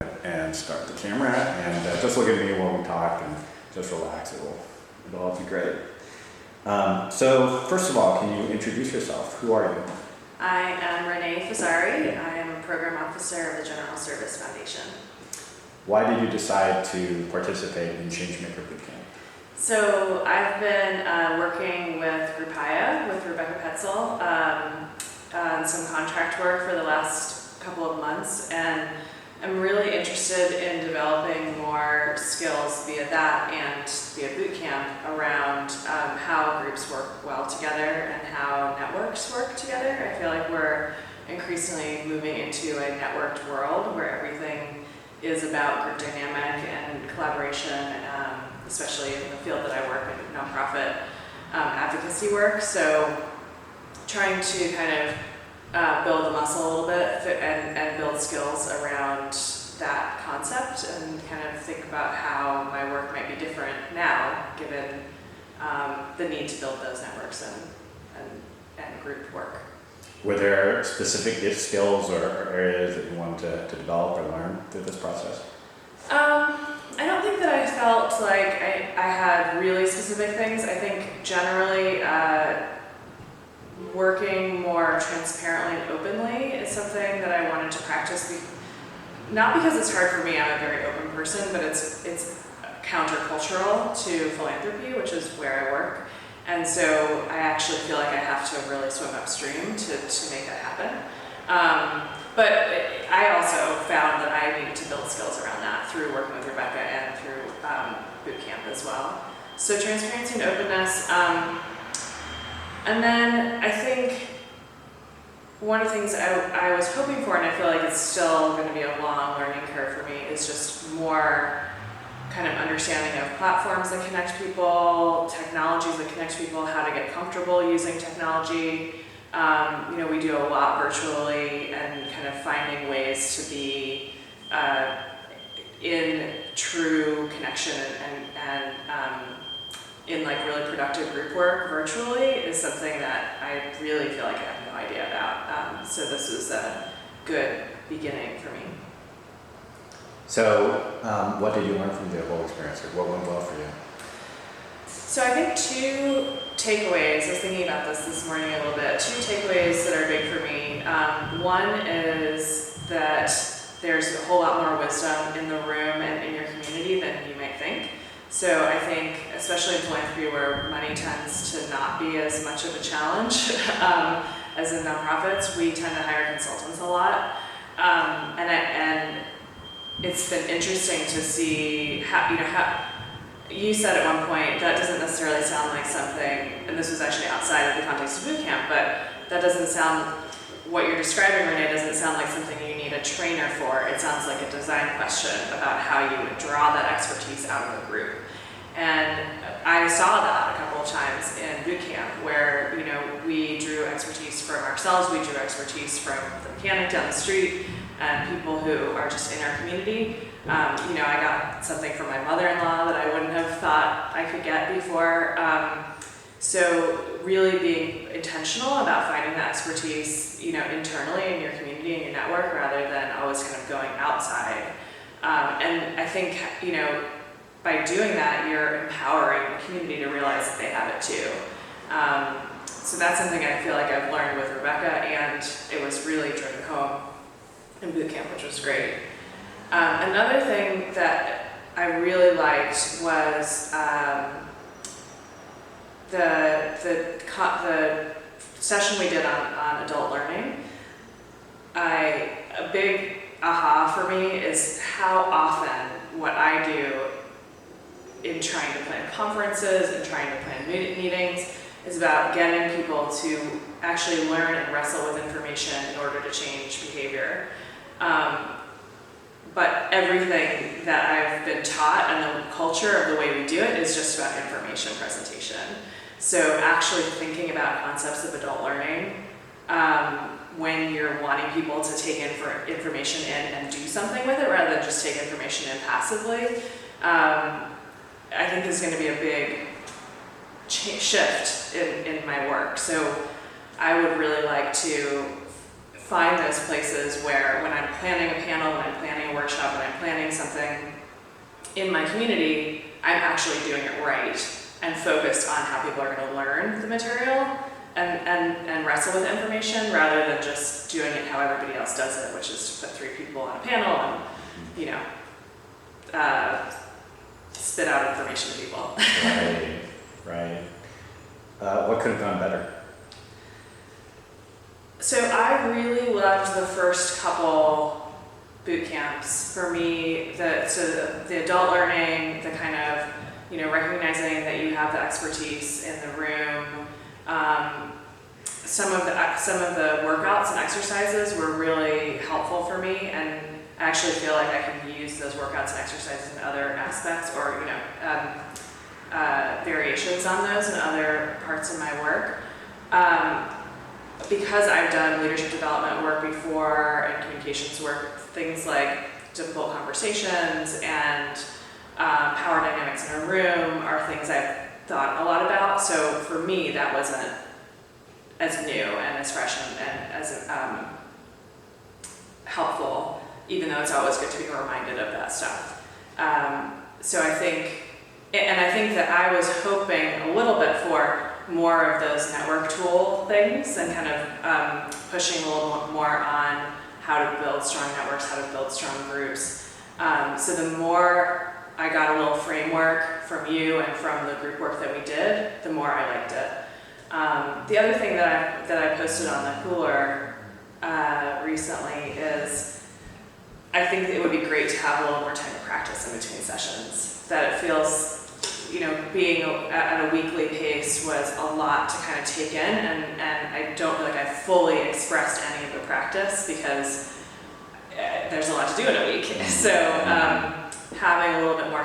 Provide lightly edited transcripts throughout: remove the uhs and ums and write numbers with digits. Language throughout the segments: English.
and start the camera, and just look at me while we talk and just relax. It'll all be great. So first of all, can you introduce yourself? Who are you? I am Renee Fazzari. I am a program officer of the General Service Foundation. Why did you decide to participate in Changemaker Bootcamp? So I've been working with Rupaya, with Rebecca Petzel, on some contract work for the last couple of months, and I'm really interested in developing more skills via that and via bootcamp around how groups work well together and how networks work together. I feel like we're increasingly moving into a networked world where everything is about group dynamic and collaboration, especially in the field that I work in, nonprofit advocacy work. So trying to kind of build the muscle a little bit and build skills around that concept and kind of think about how my work might be different now, given the need to build those networks and group work. Were there specific skills or areas that you wanted to develop or learn through this process? I don't think that I felt like I had really specific things. I think generally working more transparently and openly is something that I wanted to practice. Not because it's hard for me, I'm a very open person, but it's countercultural to philanthropy, which is where I work. And so I actually feel like I have to really swim upstream to make that happen. But I also found that I needed to build skills around that through working with Rebecca and through bootcamp as well. So transparency and openness. And then I think one of the things I was hoping for, and I feel like it's still going to be a long learning curve for me, is just more kind of understanding of platforms that connect people, technologies that connect people, how to get comfortable using technology. We do a lot virtually and kind of finding ways to be in true connection and in like really productive group work virtually is something that I really feel like I have no idea about. So this was a good beginning for me. So what did you learn from the whole experience? What went well for you? So I think two takeaways, I was thinking about this morning a little bit, two takeaways that are big for me. One is that there's a whole lot more wisdom in the room and in your community than you might think. So I think, especially in philanthropy where money tends to not be as much of a challenge as in nonprofits, we tend to hire consultants a lot. And it's been interesting to see how you said at one point, that doesn't necessarily sound like something, and this was actually outside of the context of bootcamp, but that doesn't sound, what you're describing, Renee, doesn't sound like something you need a trainer for. It sounds like a design question about how you would draw that expertise out of a group. And I saw that a couple of times in bootcamp where, we drew expertise from ourselves, we drew expertise from the mechanic down the street, and people who are just in our community. I got something from my mother-in-law that I wouldn't have thought I could get before. So really being intentional about finding that expertise, internally in your community and your network rather than always kind of going outside. And I think, by doing that, you're empowering the community to realize that they have it too. So that's something I feel like I've learned with Rebecca, and it was really driven home in bootcamp, which was great. Another thing that I really liked was the session we did on adult learning. A big aha for me is how often what I do in trying to plan conferences and trying to plan meetings is about getting people to actually learn and wrestle with information in order to change behavior. But everything that I've been taught and the culture of the way we do it is just about information presentation. So actually thinking about concepts of adult learning when you're wanting people to take information in and do something with it rather than just take information in passively, I think is going to be a big shift in my work. So I would really like to find those places where when I'm planning a panel, when I'm planning a workshop, when I'm planning something in my community, I'm actually doing it right and focused on how people are going to learn the material and wrestle with information rather than just doing it how everybody else does it, which is to put 3 people on a panel and, you know, spit out information to people. Right, right. What could have gone better? So I really loved the first couple boot camps. For me, the adult learning, the kind of, you know, recognizing that you have the expertise in the room. Some of the workouts and exercises were really helpful for me, and I actually feel like I can use those workouts and exercises in other aspects, or, you know, variations on those in other parts of my work. Because I've done leadership development work before and communications work, things like difficult conversations and power dynamics in a room are things I've thought a lot about. So for me, that wasn't as new and as fresh and as helpful, even though it's always good to be reminded of that stuff. So I think that I was hoping a little bit for more of those network tool things and kind of pushing a little more on how to build strong networks, how to build strong groups. So the more I got a little framework from you and from the group work that we did, the more I liked it. The other thing that I posted on the cooler recently is I think it would be great to have a little more time to practice in between sessions. That it feels, you know, being at a weekly pace was a lot to kind of take in, and I don't feel like I fully expressed any of the practice because there's a lot to do in a week. So having a little bit more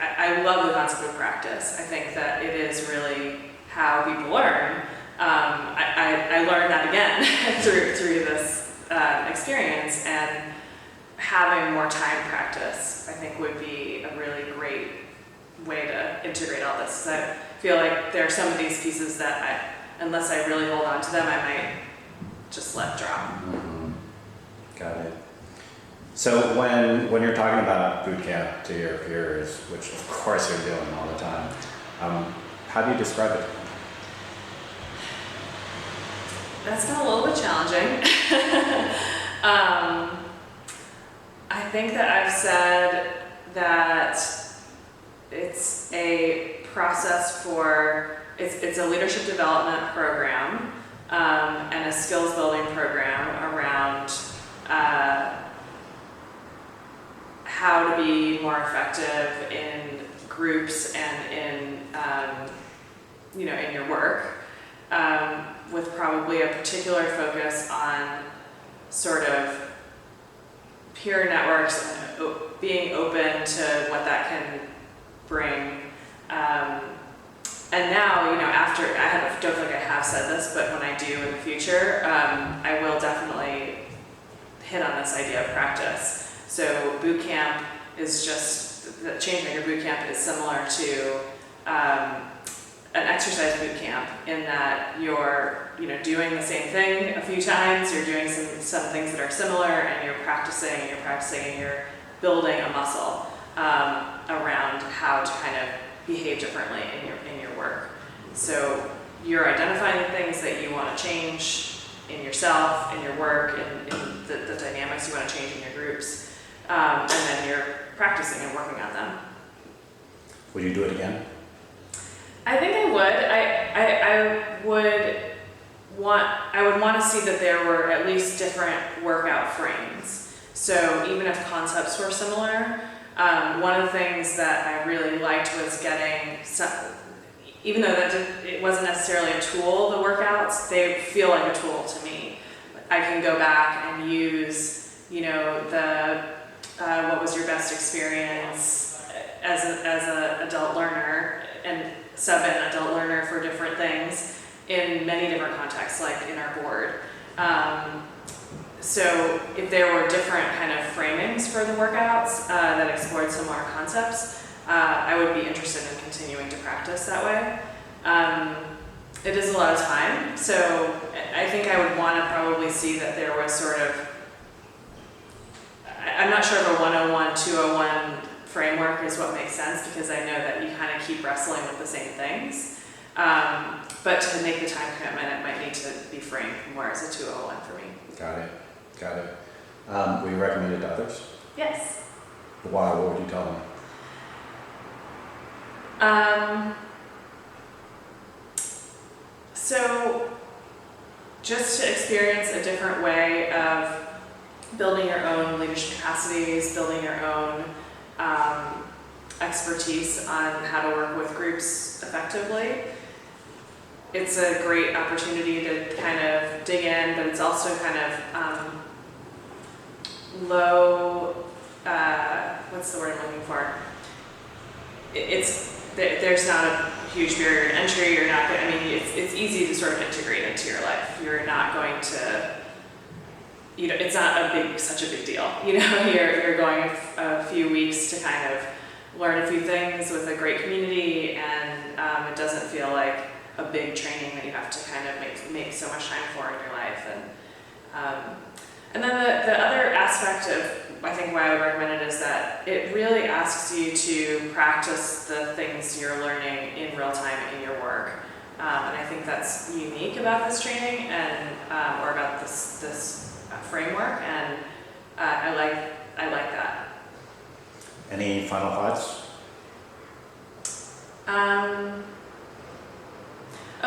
I love the concept of practice. I think that it is really how people learn. I learned that again through this experience, and having more time practice, I think, would be a really great way to integrate all this. So I feel like there are some of these pieces that unless I really hold on to them, I might just let drop. Mm-hmm. Got it. So when you're talking about boot camp to your peers, which of course you're doing all the time, how do you describe it? That's been a little bit challenging. I think that I've said that it's a process for, it's a leadership development program and a skills building program around how to be more effective in groups and in, you know, in your work, with probably a particular focus on sort of peer networks and being open to what that can bring. And now, you know, after, I don't think I have said this, but when I do in the future, I will definitely hit on this idea of practice. So boot camp is just, the Changemaker Bootcamp is similar to an exercise boot camp in that you're, you know, doing the same thing a few times, you're doing some things that are similar, and you're practicing and you're building a muscle around how to kind of behave differently in your work. So you're identifying the things that you want to change in yourself, in your work, in the dynamics you want to change in your groups, and then you're practicing and working on them. Would you do it again? I think I would. I would want to see that there were at least different workout frames. So even if concepts were similar, one of the things that I really liked was getting some, even though it wasn't necessarily a tool, the workouts, they feel like a tool to me. I can go back and use, you know, what was your best experience as an adult learner, and sub in adult learner for different things in many different contexts, like in our board. So if there were different kind of framings for the workouts that explored similar concepts, I would be interested in continuing to practice that way. It is a lot of time, so I think I would want to probably see that there was sort of, I'm not sure if a 101, 201 framework is what makes sense, because I know that you kind of keep wrestling with the same things. But to make the time commitment, it might need to be framed more as a 201 for me. Got it. Got it. Will you recommend it to others? Yes. Why? What would you tell them? So just to experience a different way of building your own leadership capacities, building your own expertise on how to work with groups effectively. It's a great opportunity to kind of dig in, but it's also kind of low, what's the word I'm looking for? There's not a huge barrier to entry. You're not going to, I mean, it's easy to sort of integrate into your life. You're not going to, you know, it's not such a big deal. You know, you're going a few weeks to kind of learn a few things with a great community, and it doesn't feel like a big training that you have to kind of make so much time for in your life. And then the other aspect of, I think, why I would recommend it is that it really asks you to practice the things you're learning in real time in your work. And I think that's unique about this training and or about this framework, and I like that. Any final thoughts?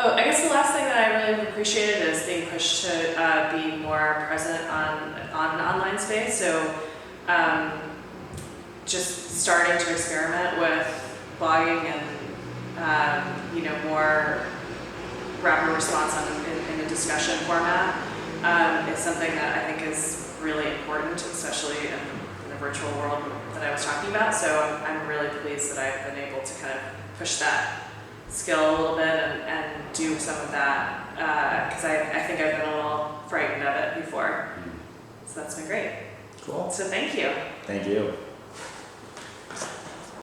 I guess the last thing that I really appreciated is being pushed to be more present on an online space. So just starting to experiment with blogging and more rapid response in a discussion format is something that I think is really important, especially in the virtual world that I was talking about. So I'm really pleased that I've been able to kind of push that skill a little bit and do some of that, because I think I've been a little frightened of it before. So that's been great. Cool. So thank you. Thank you.